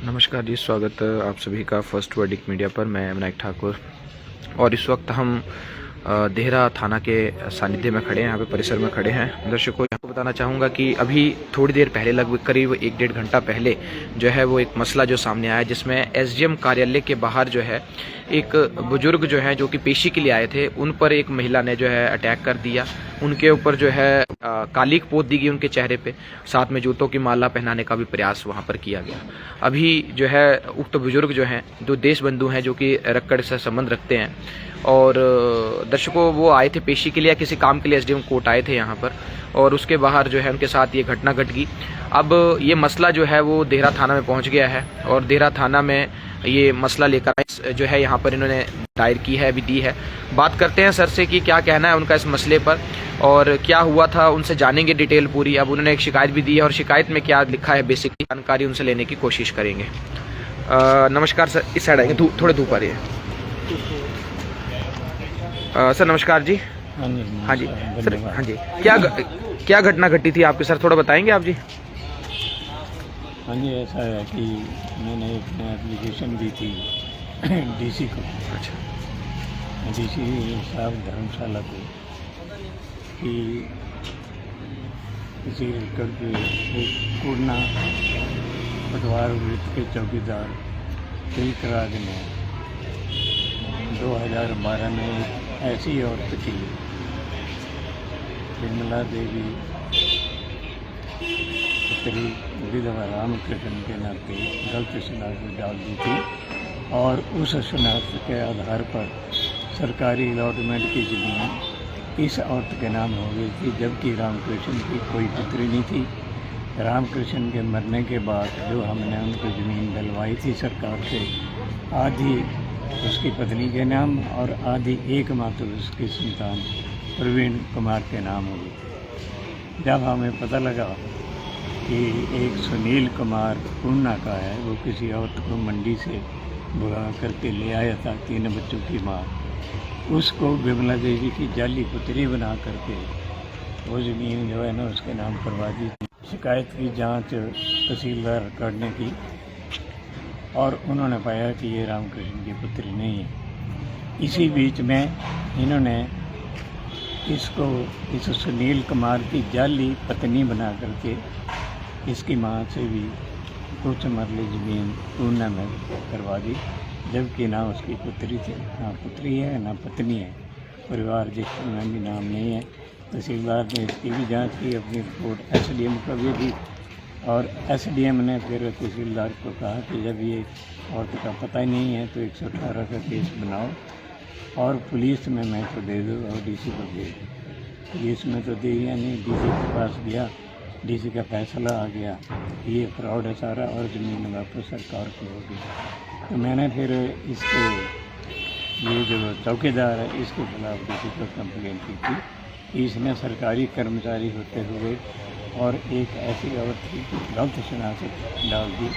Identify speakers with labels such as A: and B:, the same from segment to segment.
A: नमस्कार जी, स्वागत है आप सभी का फर्स्ट वर्डिक्ट मीडिया पर। मैं विनायक ठाकुर और इस वक्त हम देहरा थाना के सानिध्य में खड़े हैं, यहाँ पे परिसर में खड़े हैं। दर्शकों, आपको बताना चाहूँगा कि अभी थोड़ी देर पहले, लगभग करीब 1-1.5 घंटा पहले जो है वो एक मसला जो सामने आया, जिसमें एसडीएम कार्यालय के बाहर जो है एक बुजुर्ग जो है, जो कि पेशी के लिए आए थे, उन पर एक महिला ने जो है अटैक कर दिया। उनके ऊपर जो है कालिक पोत दी गई उनके चेहरे पे, साथ में जूतों की माला पहनाने का भी प्रयास वहाँ पर किया गया। अभी जो है उक्त बुजुर्ग जो हैं, जो देश बंधु हैं, जो कि रक्कड़ से संबंध रखते हैं, और दर्शकों वो आए थे पेशी के लिए, किसी काम के लिए एसडीएम कोर्ट आए थे यहाँ पर, और उसके बाहर जो है उनके साथ ये घटना घट गई। अब ये मसला जो है वो देहरा थाना में पहुँच गया है, और देहरा थाना में ये मसला लेकर जो है यहाँ पर इन्होंने दायर की है, अभी दी है। बात करते हैं सर से कि क्या कहना है उनका इस मसले पर और क्या हुआ था, उनसे जानेंगे डिटेल पूरी। अब उन्होंने एक शिकायत भी दी है, और शिकायत में क्या लिखा है बेसिकली जानकारी उनसे लेने की कोशिश करेंगे। नमस्कार सर, इस साइड आएंगे, थोड़े धूप आ रही है। सर नमस्कार जी। हाँ जी सर, हाँ जी, क्या घटना घटी थी आपके सर, थोड़ा बताएंगे आप जी?
B: हाँ जी, ऐसा है कि मैंने एक एप्लीकेशन दी थी डीसी को। अच्छा। डीसी साहब धर्मशाला को कि किसी कोडना पटवार वृत्त के चौकीदार तिलकराज ने 2012 में एक ऐसी औरत की, विमला देवी पुत्री विधवा रामकृष्ण के नाते गलत शनाख्त डाल दी थी, और उस शनाख्त के आधार पर सरकारी अलॉटमेंट की ज़मीन इस औरत के नाम हो गई थी, जबकि रामकृष्ण की कोई पुत्री नहीं थी। रामकृष्ण के मरने के बाद जो हमने उनको ज़मीन दिलवाई थी सरकार से, आधी उसकी पत्नी के नाम और आधी एकमात्र उसकी संतान प्रवीण कुमार के नाम हो गई। जब हमें पता लगा कि एक सुनील कुमार पूना का है, वो किसी औरत को मंडी से बुला करके ले आया था, 3 बच्चों की माँ, उसको विमला देवी की जाली पुत्री बना करके वो ज़मीन जो है ना उसके नाम करवा दी। शिकायत की जांच तहसीलदार करने की, और उन्होंने पाया कि ये रामकृष्ण की पुत्री नहीं है। इसी बीच में इन्होंने इसको इस सुनील कुमार की जाली पत्नी बना करके इसकी माँ से भी कुछ मरले ज़मीन पूना में करवा दी, जबकि ना उसकी पुत्री थी, ना पुत्री है ना पत्नी है, परिवार जिसमें भी नाम नहीं है। तहसीलदार ने इसकी भी जांच की, अपनी रिपोर्ट एसडीएम को भी दी, और एसडीएम ने फिर तहसीलदार को कहा कि जब ये औरत का पता ही नहीं है तो 118 का केस बनाओ और पुलिस में मैं तो दे दो और डीसी को दे दो। पुलिस में तो दे दिया नहीं, डीसी के पास गया, डीसी का फैसला आ गया, ये फ्रॉड है सारा और ज़मीन वापस सरकार की होगी। तो मैंने फिर इसके ये जो चौकीदार है इसके खिलाफ डीसी को कंप्लेंट की थी। इसने सरकारी कर्मचारी होते हुए और एक ऐसी औरत की गलत शनाख्त डाल दी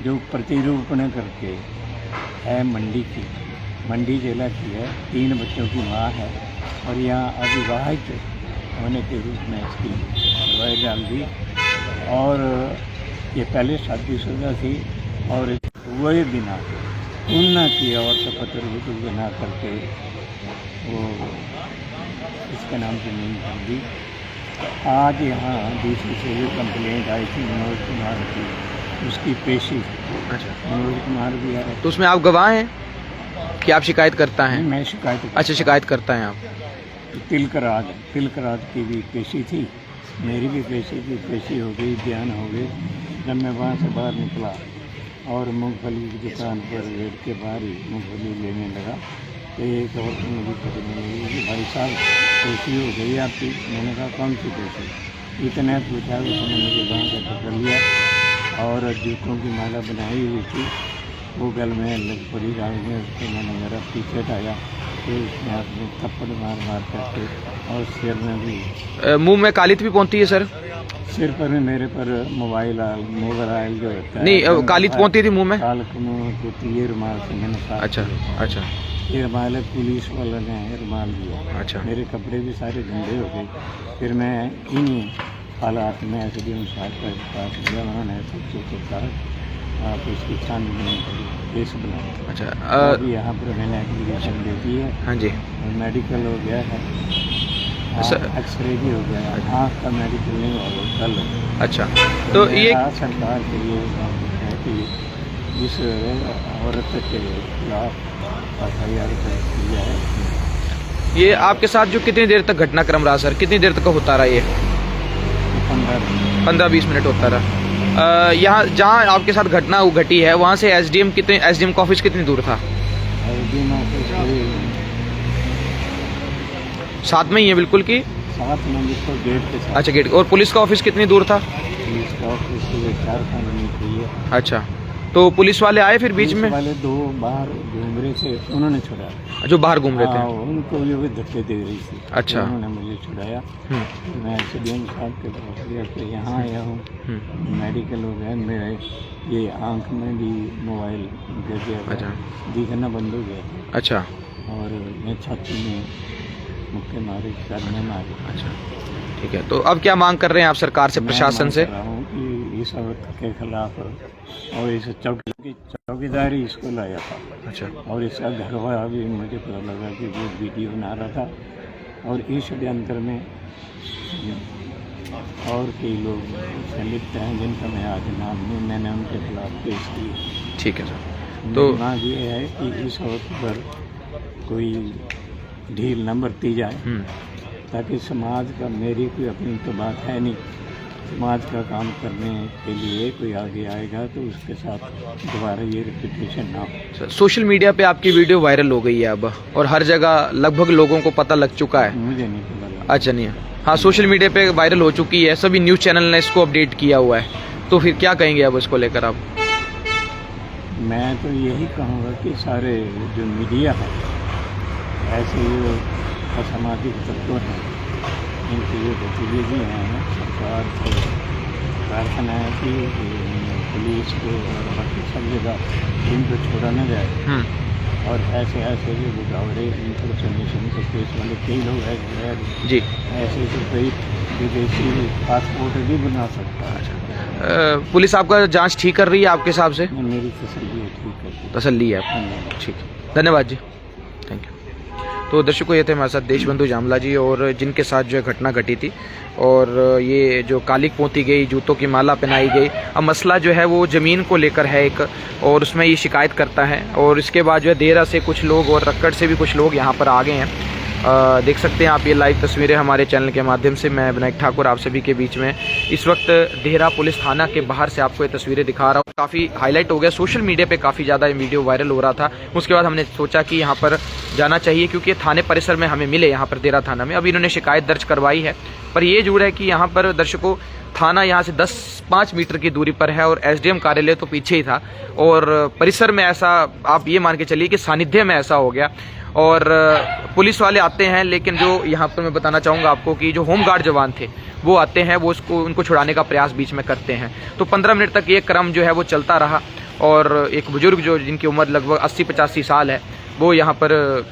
B: जो प्रतिरूपण करके है मंडी की, मंडी जिला की है, 3 बच्चों की माँ है, और यहाँ अविवाहित होने के रूप में इसकी दवाई डाल दी। और ये पहले शादीशुदा थी, और वही बिना पूना की औरत पत्र बना करके वो इसके नाम ज़मीन कर दी। आज यहाँ डीसी से भी कंप्लेंट आई थी मनोज कुमार की, उसकी पेशी।
A: अच्छा,
B: मनोज कुमार भी आया।
A: तो उसमें आप गवाह हैं कि आप शिकायत करता हैं?
B: मैं शिकायत।
A: अच्छा, शिकायत करता हैं आप।
B: तिलकराज की भी पेशी थी, मेरी भी पेशी थी, पेशी हो गई, बयान हो गए। जब मैं वहाँ से बाहर निकला और मूँगफली की दुकान पर गेट के बाहर ही मूँगफली लेने लगा तो एक औरत मुझे पकड़ने लगी कि भाई साहब पेशी हो गई आपकी। मैंने कहा कौन सी पेशी? इतना पूछा, उसने मुझे वहाँ से पकड़ लिया और जूतों की माला बनाई हुई थी, वो गल में लग पड़ी गाड़ी में। उसको मैंने मेरा पीछे उठाया, फिर उसने अपने थप्पड़ मार मार करके और सिर में भी।
A: मुंह में कालित भी पहुंचती है सर?
B: सिर पर भी मेरे पर मोबाइल जो होता है,
A: नहीं, कालित पहुंचती थी मुंह में?
B: काल को मुँह को ये रुमाल से मैंने साफ
A: अच्छा
B: किया।
A: अच्छा
B: ये रुमाल है, पुलिस वालों ने रुमाल दिया।
A: अच्छा
B: मेरे कपड़े भी सारे गंदे हो गए। फिर मैं इन्हीं हालात में एसडीएम साहब के पास गया, उन्होंने सबसे कारण आप इसकी छानबीन करी, केस बनाया।
A: अच्छा
B: अभी यहाँ पर मैंने एप्लीकेशन दे दी है,
A: हाँ जी
B: मेडिकल हो गया है, एक्सरे भी हो गया है, आँख का मेडिकल नहीं होगा कल।
A: अच्छा, तो ये
B: सरकार के लिए है कि इस औरत के खिलाफ FIR किया है।
A: ये आपके साथ जो कितनी देर तक घटनाक्रम रहा सर? कितनी देर तक होता रहा ये? 15-20 मिनट होता रहा। यहाँ जहाँ आपके साथ घटना घटी है वहाँ से एसडीएम का ऑफिस कितनी दूर था? साथ में ही है बिल्कुल की?
B: साथ में बिल्कुल गेट के साथ।
A: अच्छा, गेट। और पुलिस का ऑफिस कितनी दूर था?
B: पुलिस का ऑफिस 4 किलोमीटर है।
A: अच्छा, तो पुलिस वाले आए फिर बीच में?
B: वाले 2 बाहर घूम रहे थे, उन्होंने छुड़ाया।
A: जो बाहर घूम रहे थे?
B: उनको ये भी धक्के दे रही थी।
A: अच्छा,
B: उन्होंने मुझे छुड़ाया। मैं एसडीएम साहब के पास गया, फिर यहाँ आया हूँ, मेडिकल हो गया, मेरे ये आँख में भी मोबाइल गिर गया। अच्छा, दिखना बंद हो गया।
A: अच्छा,
B: और मैं छाती में मुक्के मारे, सर में मारे।
A: अच्छा, ठीक है। तो अब क्या मांग कर रहे हैं आप सरकार से, प्रशासन से?
B: कि इस औरत के खिलाफ और इस चौकीदारी इसको लाया था। अच्छा, और इसका घर वाला भी मुझे पता लगा कि वो वीडियो बना रहा था, और इस षड्यंत्र में और कई लोग संलिप्त हैं जिनका मैं आज नाम नहीं, मैंने उनके खिलाफ केस किया।
A: ठीक है सर।
B: तो मांग ये है कि इस औरत पर कोई ढील न बरती जाए, ताकि समाज का, मेरी कोई अपनी तो बात है नहीं, समाज का काम करने के लिए कोई आगे आएगा तो उसके साथ दोबारा ये रिपीटेशन ना हो।
A: सोशल मीडिया पे आपकी वीडियो वायरल हो गई है अब, और हर जगह लगभग लोगों को पता लग चुका है।
B: मुझे नहीं पता।
A: अच्छा, नहीं है? हाँ, सोशल मीडिया पे वायरल हो चुकी है, सभी न्यूज़ चैनल ने इसको अपडेट किया हुआ है, तो फिर क्या कहेंगे अब इसको लेकर आप?
B: मैं तो यही कहूँगा कि सारे जो मीडिया है, ऐसे जो असामाजिक तत्व हैं, इनकी जो गतिविधियाँ हैं, सरकार से प्रार्थना है कि पुलिस को और बाकी सब जगह इनको छोड़ा न जाए, और ऐसे जो गुजावरे इंफॉर्मेशन के केस वाले कई लोग हैं जी, ऐसे तो कई विदेशी पासपोर्ट भी बना सकता है।
A: पुलिस आपका जांच ठीक कर रही है आपके हिसाब से?
B: मेरी तसल्ली है, ठीक है,
A: तसल्ली है। ठीक, धन्यवाद जी, थैंक यू। तो दर्शकों, ये थे हमारे साथ देशबंधु जामला जी, और जिनके साथ जो है घटना घटी थी, और ये जो कालिक पोती गई, जूतों की माला पहनाई गई। अब मसला जो है वो ज़मीन को लेकर है एक, और उसमें ये शिकायत करता है, और इसके बाद जो है देहरा से कुछ लोग और रक्कड़ से भी कुछ लोग यहाँ पर आ गए हैं। देख सकते हैं आप ये लाइव तस्वीरें हमारे चैनल के माध्यम से। मैं विनायक ठाकुर आप सभी के बीच में इस वक्त देहरा पुलिस थाना के बाहर से आपको ये तस्वीरें दिखा रहा हूँ। काफ़ी हाईलाइट हो गया, सोशल मीडिया पे काफ़ी ज़्यादा ये वीडियो वायरल हो रहा था। उसके बाद हमने सोचा कि यहाँ पर जाना चाहिए, क्योंकि थाने परिसर में हमें मिले, यहाँ पर देहरा थाना में। अब इन्होंने शिकायत दर्ज करवाई है, पर ये जरूर है कि यहाँ पर दर्शकों थाना यहाँ से 10-5 मीटर की दूरी पर है, और एसडीएम कार्यालय तो पीछे ही था, और परिसर में ऐसा आप ये मान के चलिए कि सानिध्य में ऐसा हो गया। और पुलिस वाले आते हैं, लेकिन जो यहाँ पर मैं बताना चाहूँगा आपको कि जो होमगार्ड जवान थे वो आते हैं, वो उनको छुड़ाने का प्रयास बीच में करते हैं। तो 15 मिनट तक ये क्रम जो है वो चलता रहा, और एक बुजुर्ग जो जिनकी उम्र लगभग 80-85 साल है, वो यहाँ पर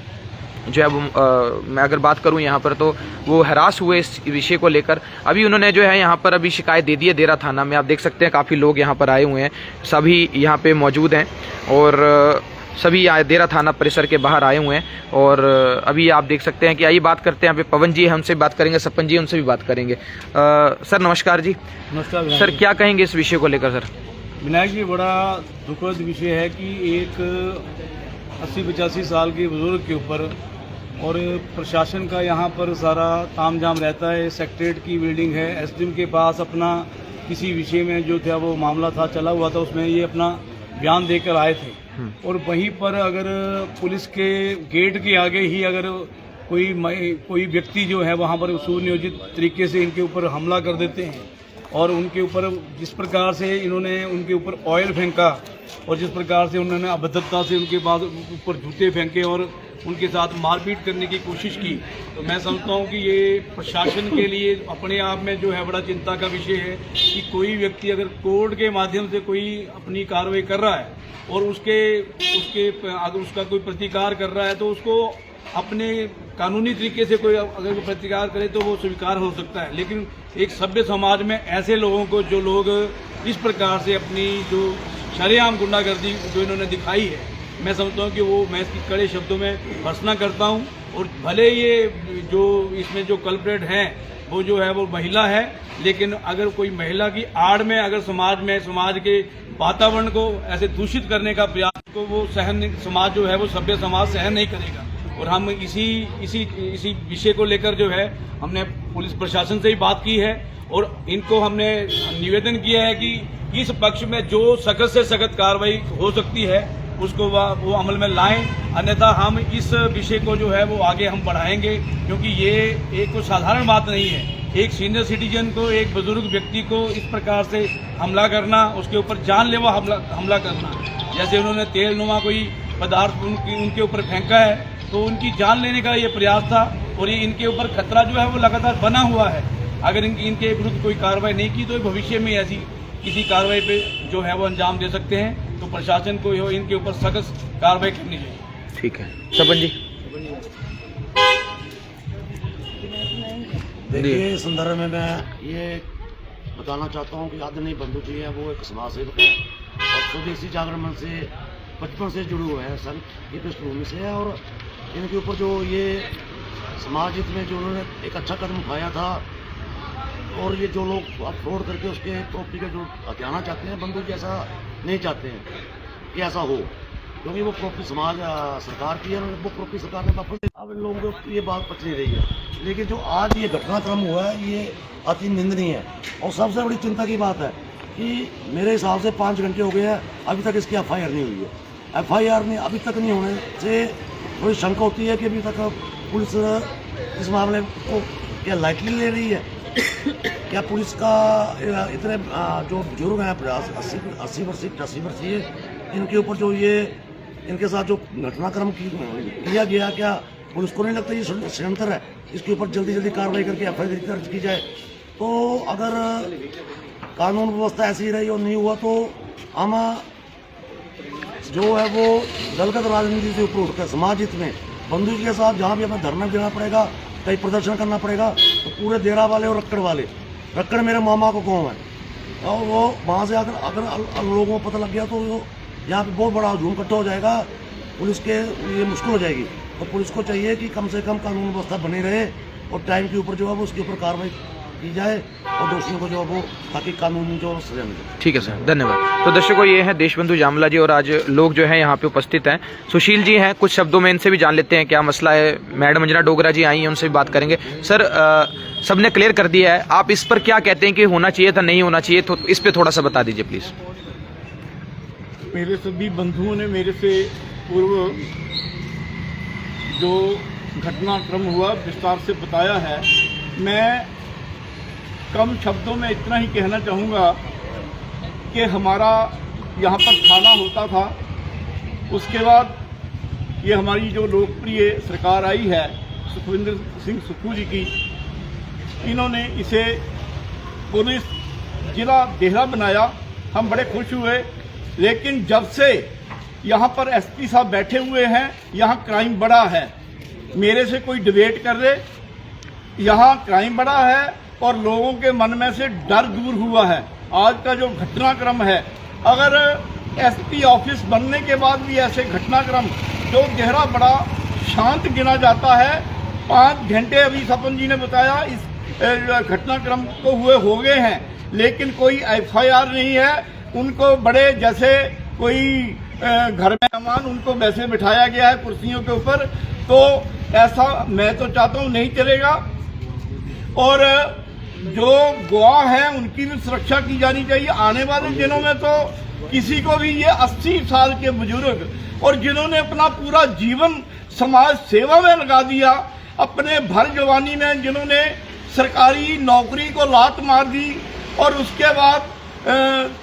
A: जो है वो मैं अगर बात करूं यहाँ पर, तो वो हरास हुए इस विषय को लेकर। अभी उन्होंने जो है यहाँ पर अभी शिकायत दे दी है देहरा थाना में। आप देख सकते हैं काफ़ी लोग यहाँ पर आए हुए हैं, सभी यहाँ पे मौजूद हैं, और सभी देहरा थाना परिसर के बाहर आए हुए हैं। और अभी आप देख सकते हैं कि आइए बात करते हैं। यहाँ पे पवन जी हमसे बात करेंगे, सपन जी उनसे भी बात करेंगे। सर नमस्कार जी।
B: नमस्कार
A: सर, क्या कहेंगे इस विषय को लेकर? सर
B: विनायक जी, बड़ा दुखद विषय है कि एक 80-85 साल के बुजुर्ग के ऊपर, और प्रशासन का यहाँ पर सारा तामझाम रहता है। सेक्रेटरीट की बिल्डिंग है, एसडीएम के पास अपना किसी विषय में जो था वो मामला था चला हुआ था, उसमें ये अपना बयान देकर आए थे, और वहीं पर अगर पुलिस के गेट के आगे ही अगर कोई व्यक्ति जो है वहाँ पर सुनियोजित तरीके से इनके ऊपर हमला कर देते हैं,
C: और उनके ऊपर जिस प्रकार से इन्होंने उनके ऊपर ऑयल फेंका और जिस प्रकार से उन्होंने अभद्रता से उनके बाद ऊपर जूते फेंके और उनके साथ मारपीट करने की कोशिश की, तो मैं समझता हूँ कि ये प्रशासन के लिए अपने आप में जो है बड़ा चिंता का विषय है कि कोई व्यक्ति अगर कोर्ट के माध्यम से कोई अपनी कार्रवाई कर रहा है और उसके अगर उसका कोई प्रतिकार कर रहा है तो उसको अपने कानूनी तरीके से कोई अगर कोई प्रतिकार करे तो वो स्वीकार हो सकता है, लेकिन एक सभ्य समाज में ऐसे लोगों को जो लोग इस प्रकार से अपनी जो शरेआम गुंडागर्दी जो इन्होंने दिखाई है, मैं समझता हूँ कि वो मैं इसकी कड़े शब्दों में भर्त्सना करता हूँ। और भले ये जो इसमें जो कल्प्रेट हैं वो जो है वो महिला है, लेकिन अगर कोई महिला की आड़ में अगर समाज के वातावरण को ऐसे दूषित करने का प्रयास को वो समाज जो है वो सभ्य समाज सहन नहीं करेगा। और हम इसी विषय को लेकर जो है हमने पुलिस प्रशासन से ही बात की है और इनको हमने निवेदन किया है कि इस पक्ष में जो सख्त से सख्त कार्रवाई हो सकती है उसको वो अमल में लाएं, अन्यथा हम इस विषय को जो है वो आगे हम बढ़ाएंगे, क्योंकि ये एक कोई साधारण बात नहीं है। एक सीनियर सिटीजन को, एक बुजुर्ग व्यक्ति को इस प्रकार से हमला करना, उसके ऊपर जानलेवा हमला करना, जैसे उन्होंने तेलनुमा कोई पदार्थ उनके ऊपर फेंका है तो उनकी जान लेने का ये प्रयास था और ये इनके ऊपर खतरा जो है वो लगातार बना हुआ है। अगर इनके विरुद्ध कोई कार्रवाई नहीं की तो भविष्य में ऐसी किसी कार्रवाई पे जो है वो अंजाम दे सकते हैं, तो प्रशासन को इनके ऊपर सख्त कार्रवाई करनी चाहिए।
A: ठीक है सपन जी।
D: देखिए, इस संदर्भ में मैं ये बताना चाहता हूँ कि आदरणीय बंधु जी हैं वो एक समाज सेवक है और स्वदेशी जागरण मंच से बचपन से जुड़े हुए हैं, सन की पृष्ठभूमि से है। और इनके ऊपर जो ये समाज हित में जो उन्होंने एक अच्छा कदम उठाया था और ये जो लोग फ्रॉड करके उसके प्रॉपर्टी का जो हथियाना चाहते हैं, बंधु जी ऐसा नहीं चाहते हैं कि ऐसा हो, क्योंकि वो प्रॉपर्टी समाज सरकार की है, वो प्रॉपर्टी सरकार ने वापस। अब इन लोगों को ये बात पच नहीं रही है, लेकिन जो आज ये घटनाक्रम हुआ है ये अति निंदनीय है। और सबसे बड़ी चिंता की बात है कि मेरे हिसाब से 5 घंटे हो गए हैं, अभी तक इसकी FIR नहीं हुई है। FIR नहीं अभी तक नहीं होने से थोड़ी शंका होती है कि अभी तक पुलिस इस मामले को क्या लाइटली ले रही है, क्या पुलिस का इतने जो बुजुर्ग हैं 80 वर्षीय 85 वर्षीय, इनके ऊपर जो ये इनके साथ जो घटनाक्रम किया गया, क्या पुलिस को नहीं लगता ये षड्यंत्र है, इसके ऊपर जल्दी कार्रवाई करके FIR दर्ज की जाए। तो अगर कानून व्यवस्था ऐसी रही और नहीं हुआ तो हम जो है वो दलगत राजनीति से ऊपर उठकर समाज हित में बंधु के साथ जहाँ भी हमें धरना देना पड़ेगा, कहीं प्रदर्शन करना पड़ेगा, तो पूरे देरा वाले और रक्कड़ मेरे मामा को गाँव है और वो वहाँ से अगर लोगों को पता लग गया तो यहाँ पे बहुत बड़ा हजूम इकट्ठा हो जाएगा, पुलिस के ये मुश्किल हो जाएगी। तो पुलिस को चाहिए कि कम से कम कानून व्यवस्था बनी रहे और टाइम के ऊपर जो है वो उसके ऊपर कार्रवाई की जाए और दोषियों को जो है वो ताकि कानूनी जो सजा मिले।
A: ठीक है सर, धन्यवाद। तो दर्शकों, ये हैं देशबंधु जामला जी और आज लोग जो हैं यहाँ पे उपस्थित हैं। सुशील जी हैं, कुछ शब्दों में इनसे भी जान लेते हैं क्या मसला है। मैडम अंजना डोगरा जी आई हैं, उनसे भी बात करेंगे। सर, सबने क्लियर कर दिया है, आप इस पर क्या कहते हैं कि होना चाहिए था, नहीं होना चाहिए, तो इस पर थोड़ा सा बता दीजिए प्लीज।
B: मेरे सभी बंधुओं ने मेरे से पूर्व जो घटनाक्रम हुआ विस्तार से बताया है। मैं कम शब्दों में इतना ही कहना चाहूँगा कि हमारा यहाँ पर थाना होता था, उसके बाद ये हमारी जो लोकप्रिय सरकार आई है सुखविंदर सिंह सुक्खू जी की, इन्होंने इसे पुलिस जिला देहरा बनाया। हम बड़े खुश हुए, लेकिन जब से यहाँ पर SP साहब बैठे हुए हैं, यहाँ क्राइम बढ़ा है। मेरे से कोई डिबेट कर ले, यहाँ क्राइम बढ़ा है और लोगों के मन में से डर दूर हुआ है। आज का जो घटनाक्रम है, अगर SP ऑफिस बनने के बाद भी ऐसे घटनाक्रम जो देहरा बड़ा शांत गिना जाता है, 5 घंटे अभी सपन जी ने बताया इस घटनाक्रम को हुए हो गए हैं, लेकिन कोई FIR नहीं है। उनको बड़े जैसे कोई घर में मेहमान, उनको वैसे बिठाया गया है कुर्सियों के ऊपर। तो ऐसा मैं तो चाहता हूँ नहीं चलेगा। और जो गवाह हैं उनकी भी सुरक्षा की जानी चाहिए। आने वाले दिनों में तो किसी को भी ये 80 साल के बुजुर्ग और जिन्होंने अपना पूरा जीवन समाज सेवा में लगा दिया, अपने भर जवानी में जिन्होंने सरकारी नौकरी को लात मार दी,
E: और उसके बाद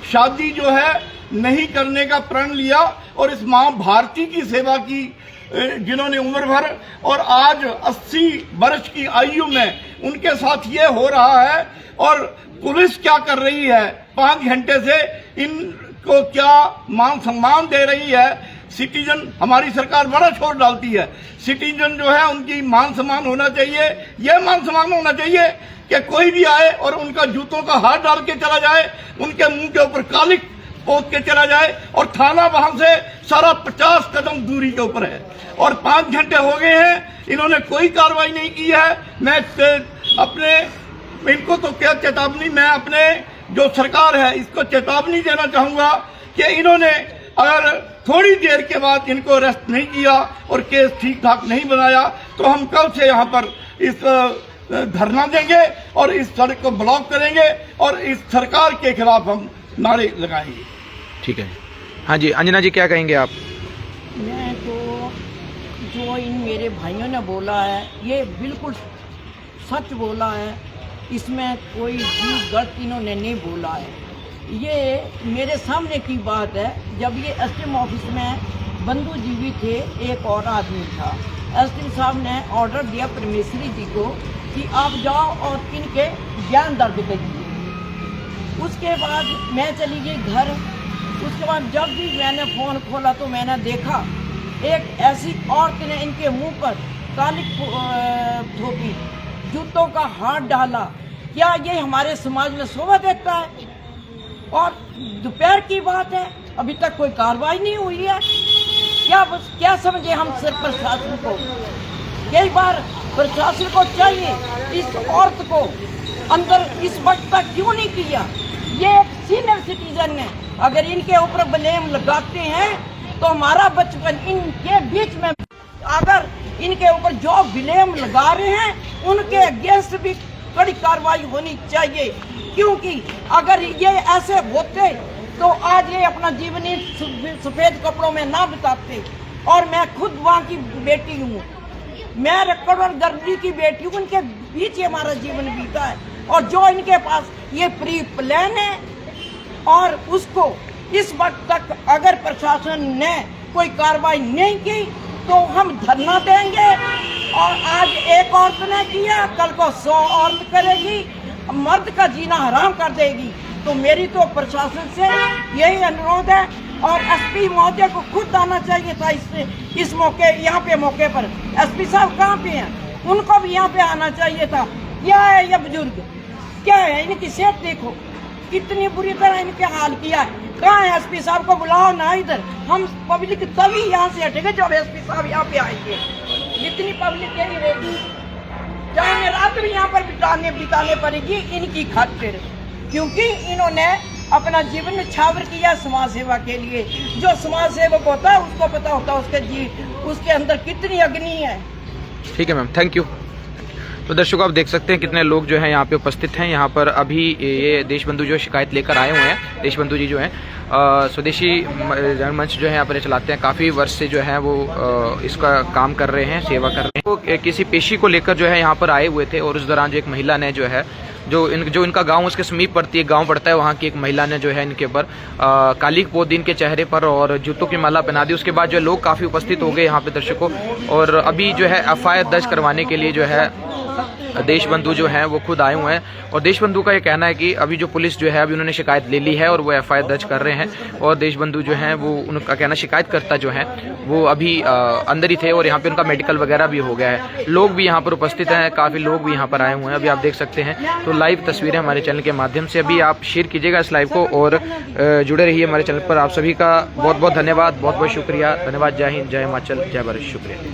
E: शादी जो है नहीं करने का प्रण लिया और इस माँ भारती की सेवा की जिन्होंने उम्र भर, और आज 80 वर्ष की आयु में उनके साथ ये हो रहा है। और पुलिस क्या कर रही है, 5 घंटे से इनको क्या मान सम्मान दे रही है। सिटीजन, हमारी सरकार बड़ा छोड़ डालती है। सिटीजन जो है उनकी मान सम्मान होना चाहिए। ये मान सम्मान होना चाहिए कि कोई भी आए और उनका जूतों का हाथ डाल के चला जाए, उनके मुंह के ऊपर कालिक पोत के चला जाए, और थाना वहां से सारा 50 कदम दूरी के ऊपर है। और 5 घंटे हो गए हैं, इन्होंने कोई कार्रवाई नहीं की है। मैं अपने इनको तो क्या चेतावनी, मैं अपने जो सरकार है इसको चेतावनी देना चाहूंगा कि इन्होंने अगर थोड़ी देर के बाद इनको अरेस्ट नहीं किया और केस ठीक ठाक नहीं बनाया तो हम कल से यहाँ पर इस धरना देंगे और इस सड़क को ब्लॉक करेंगे और इस सरकार के खिलाफ हम नारे लगाएंगे।
A: ठीक है। हाँ जी, अंजना जी क्या कहेंगे आप?
F: मैं तो जो इन मेरे भाइयों ने बोला है ये बिल्कुल सच बोला है, इसमें कोई भी गलत इन्होंने नहीं बोला है। ये मेरे सामने की बात है। जब ये एसडीएम ऑफिस में बंधु जी भी थे, एक और आदमी था, एसडीएम साहब ने ऑर्डर दिया परमेश्वरी जी को कि आप जाओ और इनके ज्ञान दर्ज करिए। उसके बाद मैं चली गई घर। उसके बाद जब भी मैंने फ़ोन खोला तो मैंने देखा एक ऐसी औरत ने इनके मुंह पर कालिक थोपी, जूतों का हाथ डाला। क्या ये हमारे समाज में शोभा देता है? और दोपहर की बात है, अभी तक कोई कार्रवाई नहीं हुई है। क्या समझे हम सिर प्रशासन को? कई बार प्रशासन को चाहिए इस औरत को अंदर इस वक्त तक क्यों नहीं किया। ये एक सीनियर सिटीजन है, अगर इनके ऊपर ब्लेम लगाते हैं तो हमारा बचपन इनके बीच में, अगर इनके ऊपर जो ब्लेम लगा रहे हैं उनके अगेंस्ट भी कड़ी कार्रवाई होनी चाहिए। क्योंकि अगर ये ऐसे होते तो आज ये अपना जीवन सफेद कपड़ों में ना बिताते। और मैं खुद वहाँ की बेटी हूँ, मैं रक्कड़ और गर्दी की बेटी हूँ, उनके बीच हमारा जीवन बीता है। और जो इनके पास ये प्री प्लान है और उसको इस वक्त तक अगर प्रशासन ने कोई कार्रवाई नहीं की तो हम धरना देंगे। और आज एक औरत ने किया, कल को 100 औरत करेगी, मर्द का जीना हराम कर देगी। तो मेरी तो प्रशासन से यही अनुरोध है। और एसपी महोदय को खुद आना चाहिए था इस मौके, यहाँ पे मौके पर। एसपी साहब कहाँ पे हैं? उनको भी यहाँ पे आना चाहिए था। क्या है ये बुजुर्ग, क्या है इनकी सेहत देखो, कितनी बुरी तरह इनके हाल किया है। कहाँ है एसपी साहब को? बुलाओ ना इधर। हम पब्लिक तभी यहाँ से हटेंगे जब एसपी साहब यहाँ पे आएंगे। जितनी पब्लिक यही रहेगी, चाहे रात भी यहाँ पर बिताने पड़ेगी इनकी खातिर, क्योंकि इन्होंने अपना जीवन न्यौछावर किया समाज सेवा के लिए। जो समाज सेवक होता है उसको पता होता है उसके अंदर कितनी अग्नि है।
A: ठीक है मैम, थैंक यू। तो दर्शकों आप देख सकते हैं कितने लोग जो हैं यहाँ पे उपस्थित हैं। यहाँ पर अभी ये देशबंधु जो शिकायत लेकर आए हुए हैं। देशबंधु जी जो हैं स्वदेशी जनमंच जो है यहाँ पर चलाते हैं, काफ़ी वर्ष से जो है वो इसका काम कर रहे हैं, सेवा कर रहे हैं। वो किसी पेशी को लेकर जो है यहाँ पर आए हुए थे और उस दौरान जो एक महिला ने जो है जो इनका गांव उसके समीप पड़ती है, गांव पड़ता है, वहाँ की एक महिला ने जो है इनके ऊपर कालिक पोत दी इनके चेहरे पर और जूतों की माला पहना दी। उसके बाद जो लोग काफ़ी उपस्थित हो गए यहाँ पे दर्शकों, और अभी जो है FIR दर्ज करवाने के लिए जो है देशबंधु जो हैं वो खुद आए हुए हैं। और देशबंधु का ये कहना है कि अभी जो पुलिस जो है अभी उन्होंने शिकायत ले ली है और वो FIR दर्ज कर रहे हैं। और देशबंधु जो हैं वो उनका कहना, शिकायतकर्ता जो हैं वो अभी अंदर ही थे और यहाँ पे उनका मेडिकल वगैरह भी हो गया है। लोग भी यहाँ पर उपस्थित हैं, काफ़ी लोग भी यहाँ पर आए हुए हैं, अभी आप देख सकते हैं। तो लाइव तस्वीरें हमारे चैनल के माध्यम से अभी आप शेयर कीजिएगा इस लाइव को और जुड़े रहिए हमारे चैनल पर। आप सभी का बहुत बहुत धन्यवाद, बहुत बहुत शुक्रिया, धन्यवाद। जय हिंद, जय हिमाचल, जय भारत, शुक्रिया।